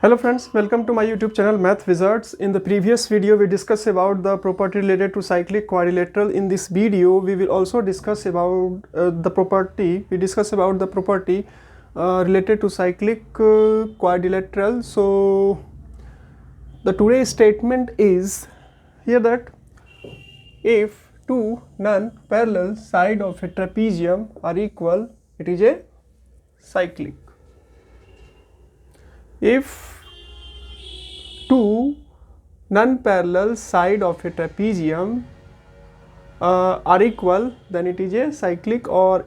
Hello friends, welcome to my YouTube channel Math Wizards. In the previous video we discussed about the property related to cyclic quadrilateral. In this video we will also discuss about the property related to cyclic quadrilateral. So the today's statement is here that if two non-parallel sides of a trapezium are equal, it is a cyclic. If two non-parallel sides of a trapezium are equal, then it is a cyclic, or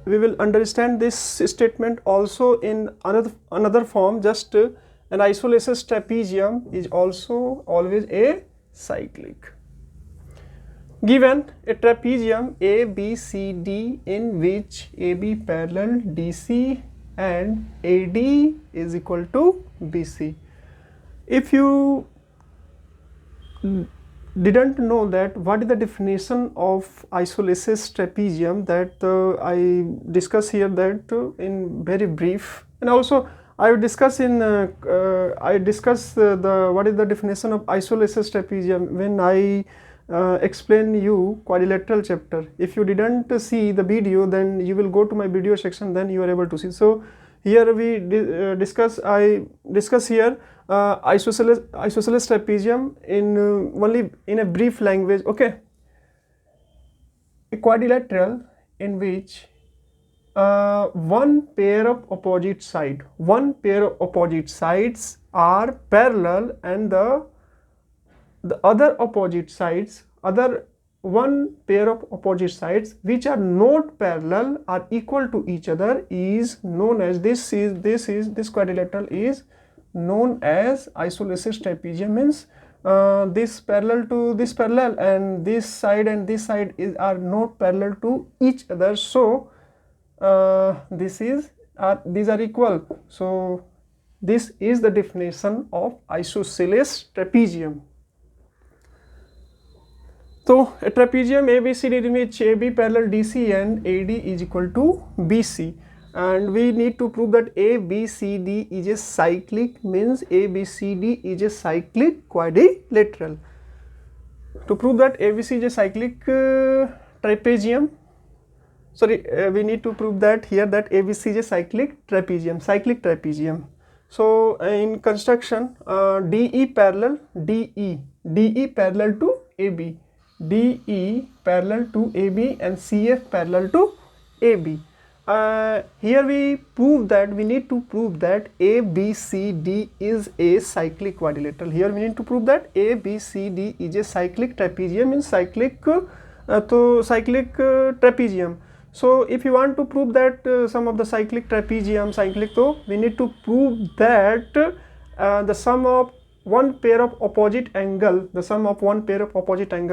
we will understand this statement also in another form. Just an isosceles trapezium is also always a cyclic. Given a trapezium ABCD in which AB parallel DC and AD is equal to BC. If you didn't know that what is the definition of isosceles trapezium, that I discuss here that in very brief, and also I will discuss in what is the definition of isosceles trapezium when I explain you quadrilateral chapter. If you didn't see the video, then you will go to my video section, then you are able to see. So here we discuss here isosceles trapezium in only in a brief language. Okay, a quadrilateral in which one pair of opposite sides are parallel, and the other one pair of opposite sides which are not parallel are equal to each other is known as this quadrilateral is known as isosceles trapezium. Means this parallel to this parallel, and this side are not parallel to each other, so these are equal. So this is the definition of isosceles trapezium. So a trapezium ABCD in which AB parallel DC and AD is equal to BC, and we need to prove that ABCD is a cyclic, means ABCD is a cyclic quadrilateral. To prove that ABC is a cyclic trapezium, we need to prove that here that ABC is a cyclic trapezium. So in construction, DE parallel to AB, DE parallel to AB and CF parallel to AB. Here we need to prove that ABCD is a cyclic quadrilateral. Here we need to prove that ABCD is a cyclic trapezium, means cyclic trapezium. So if you want to prove that some of the cyclic trapezium so we need to prove that the sum of one pair of opposite angle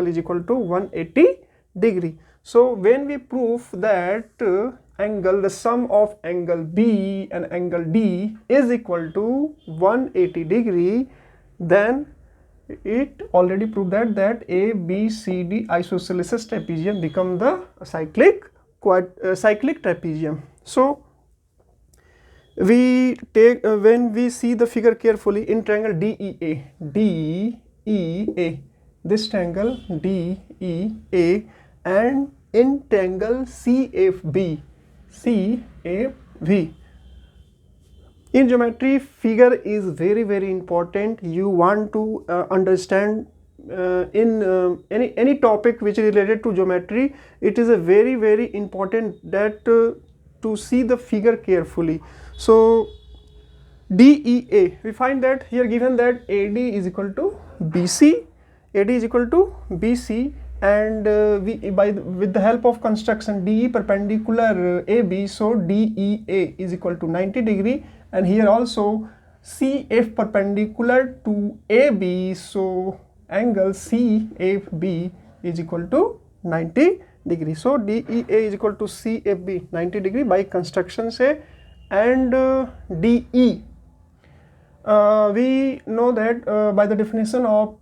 is equal to 180 degree. So when we prove that the sum of angle B and angle D is equal to 180 degree, then it already proved that ABCD isosceles trapezium become the cyclic trapezium. So we take when we see the figure carefully, in triangle DEA, this triangle DEA, and in triangle CFB. In geometry, figure is very important. You want to understand in any topic which is related to geometry, it is a very important that to see the figure carefully. So DEA, we find that here given that AD is equal to BC, and with the help of construction DE perpendicular AB, so DEA is equal to 90 degree, and here also CF perpendicular to AB, so angle CFB is equal to 90 degree. So DEA is equal to CFB 90 degree by construction say. And DE, we know that by the definition of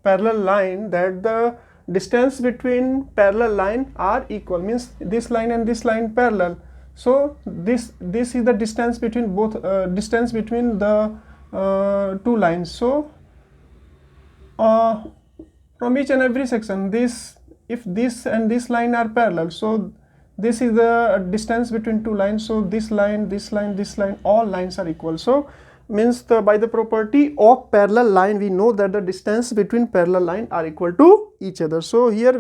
parallel line, that the distance between parallel line are equal, means this line and this line parallel. So this is the distance between both the two lines. So from each and every section, this, if this and this line are parallel, so this is the distance between two lines. So this line, this line, this line, all lines are equal. So means by the property of parallel line, we know that the distance between parallel line are equal to each other. So here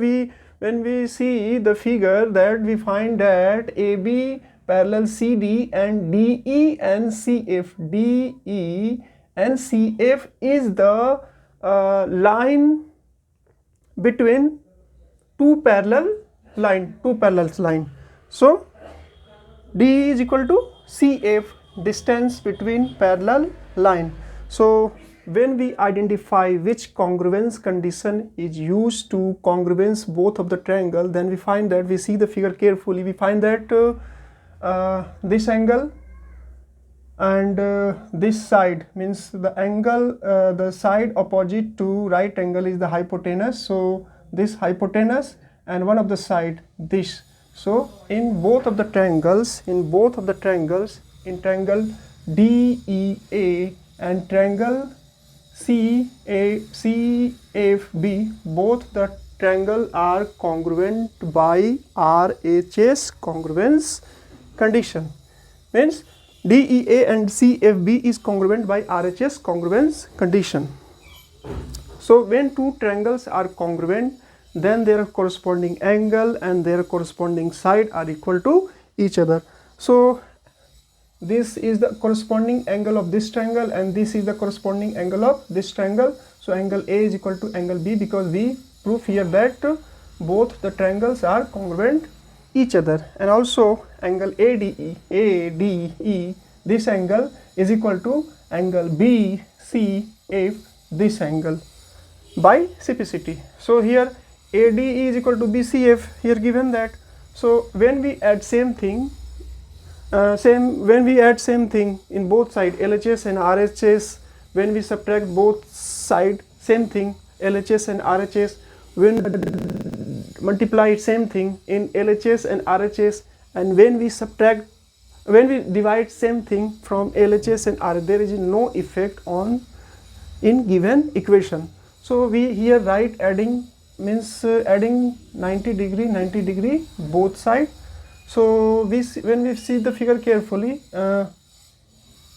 when we see the figure, that we find that AB parallel CD and DE and CF. DE and CF is the line between two parallel line. So DE is equal to CF, distance between parallel line. So when we identify which congruence condition is used to congruence both of the triangle, then we find that, we see the figure carefully, we find that this angle and this side, means the angle, the side opposite to right angle is the hypotenuse. So this hypotenuse and one of the side this. So in both of the triangles, in triangle DEA and triangle CFB, both the triangle are congruent by RHS congruence condition. Means DEA and CFB is congruent by RHS congruence condition. So when two triangles are congruent, then their corresponding angle and their corresponding side are equal to each other. So this is the corresponding angle of this triangle and this is the corresponding angle of this triangle. So angle A is equal to angle B, because we prove here that both the triangles are congruent each other. And also angle ADE, this angle is equal to angle BCF, this angle, by Cbse. So here ADE is equal to BCF, here given that. So when we add same thing in both sides, LHS and RHS, when we subtract both sides, same thing, LHS and RHS, when multiply it, same thing in LHS and RHS, and when we divide same thing from LHS and RHS, there is no effect on in given equation. So we here write adding, means adding 90 degree both sides. So when we see the figure carefully,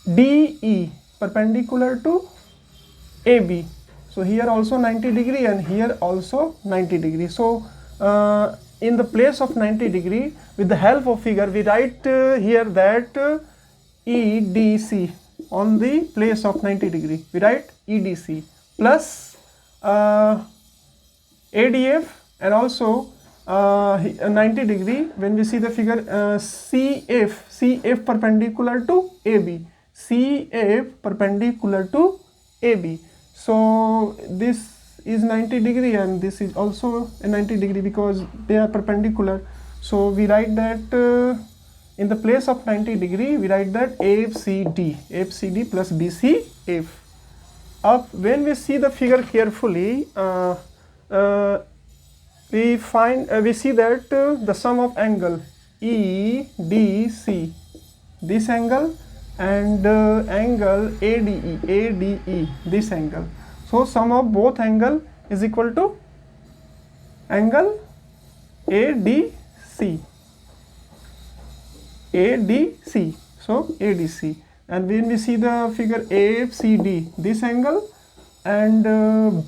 DE perpendicular to AB, so here also 90 degree and here also 90 degree. So in the place of 90 degree, with the help of figure, we write here that EDC, on the place of 90 degree we write EDC plus ADF, and also 90 degree when we see the figure CF perpendicular to AB, CF perpendicular to AB. So this is 90 degree and this is also a 90 degree because they are perpendicular. So we write that in the place of 90 degree we write that AFCD plus BCF. When we see the figure carefully, we see that the sum of angle EDC, this angle, and angle ADE, this angle. So sum of both angle is equal to angle ADC. So ADC. And when we see the figure AFCD, this angle, and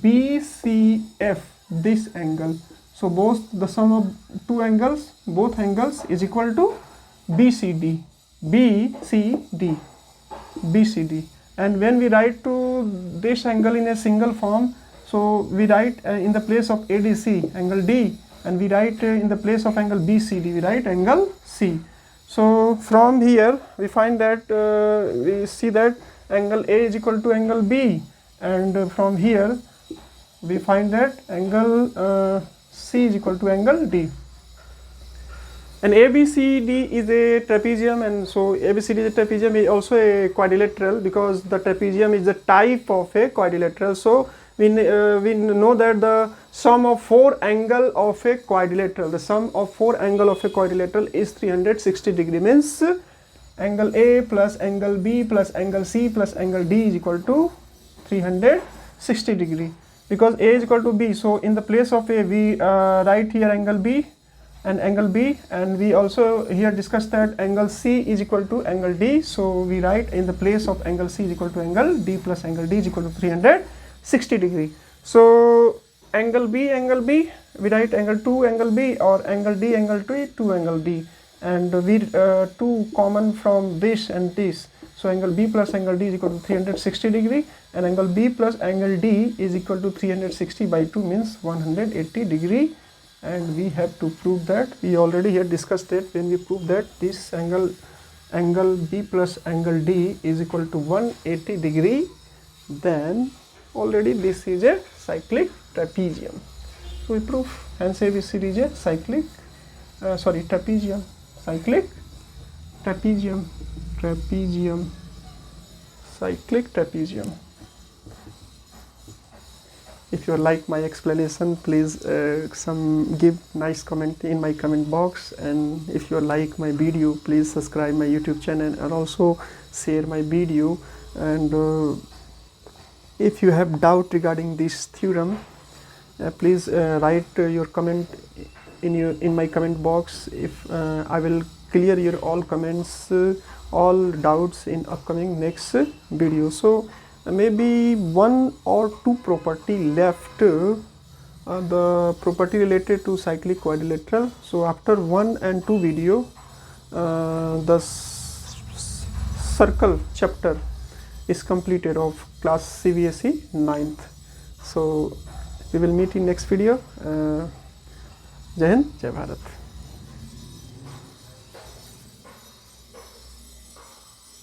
BCF, this angle. So both the sum of two angles, both angles is equal to BCD. And when we write to this angle in a single form, so we write in the place of ADC angle D, and we write in the place of angle BCD we write angle C. So from here we find that we see that angle A is equal to angle B, and from here we find that angle C is equal to angle D. And ABCD is a trapezium, and so ABCD is a trapezium is also a quadrilateral, because the trapezium is the type of a quadrilateral. So we know that the sum of four angle of a quadrilateral, is 360 degree, means angle A plus angle B plus angle C plus angle D is equal to 360 degree, because A is equal to B. So in the place of A we write here angle B, and we also here discussed that angle C is equal to angle D. So we write in the place of angle C is equal to angle D plus angle D is equal to 360 degree. So angle B, we write angle 2 angle B, or angle D angle 2 angle D, and we 2 common from this and this. So angle B plus angle D is equal to 360 degree, and angle B plus angle D is equal to 360 by 2 means 180 degree. And we have to prove that. We already here discussed it. When we prove that this angle B plus angle D is equal to 180 degree, then already this is a cyclic trapezium. So we prove, hence ABCD is a cyclic trapezium, cyclic trapezium, cyclic trapezium. If you like my explanation, please give nice comment in my comment box, and if you like my video, please subscribe my YouTube channel and also share my video. And if you have doubt regarding this theorem, please write your comment in my comment box. If I will clear your all comments, all doubts in upcoming next video. So maybe 1 or 2 property left, the property related to cyclic quadrilateral. So after 1 and 2 video, the circle chapter is completed of class Cbse 9th. So we will meet in next video. Jai Hind, Jai Bharat.